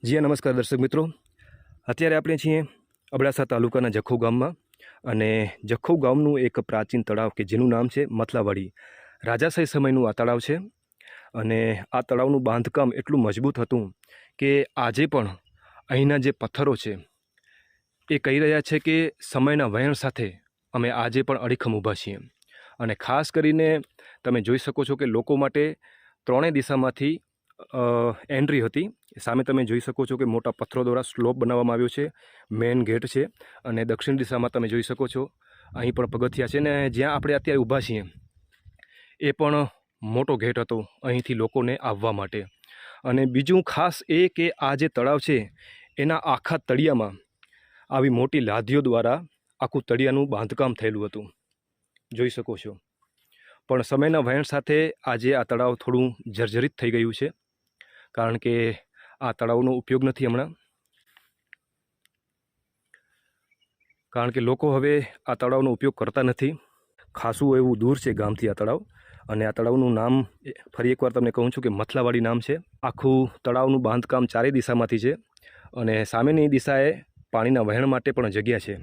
જી નમસ્કાર દર્શક મિત્રો, અત્યારે આપણે છીએ અબડાસા તાલુકાના જખૌ ગામમાં અને જખૌ ગામનું એક પ્રાચીન તળાવ કે જેનું નામ છે મથલાવાડી. રાજાશાહી સમયનું આ તળાવ છે અને આ તળાવનું બાંધકામ એટલું મજબૂત હતું કે આજે પણ અહીંના જે પથ્થરો છે એ કહી રહ્યા છે કે સમયના વહેણ સાથે અમે આજે પણ અડીખમ ઊભા છીએ. અને ખાસ કરીને તમે જોઈ શકો છો કે લોકો માટે ત્રણેય દિશામાંથી એન્ટ્રી હતી. સામે તમે જોઈ શકો છો કે મોટા પથ્થરો દ્વારા સ્લોપ બનાવવામાં આવ્યો છે, મેઇન ગેટ છે અને દક્ષિણ દિશામાં તમે જોઈ શકો છો અહીં પણ પગથિયા છે. ને જ્યાં આપણે અત્યારે ઊભા છીએ એ પણ મોટો ગેટ હતો અહીંથી લોકોને આવવા માટે. અને બીજું ખાસ એ કે આ જે તળાવ છે એના આખા તળિયામાં આવી મોટી લાદીઓ દ્વારા આખું તળિયાનું બાંધકામ થયેલું હતું, જોઈ શકો છો. પણ સમયના વહેણ સાથે આજે આ તળાવ થોડું જર્જરિત થઈ ગયું છે, કારણ કે આ તળાવનો ઉપયોગ નથી હમણાં, કારણ કે લોકો હવે આ તળાવનો ઉપયોગ કરતા નથી. ખાસું એવું દૂર છે ગામથી આ તળાવ, અને આ તળાવનું નામ ફરી એકવાર તમને કહું છું કે મથલાવાડી નામ છે. આખું તળાવનું બાંધકામ ચારેય દિશામાંથી છે અને સામેની દિશાએ પાણીના વહેણ માટે પણ જગ્યા છે.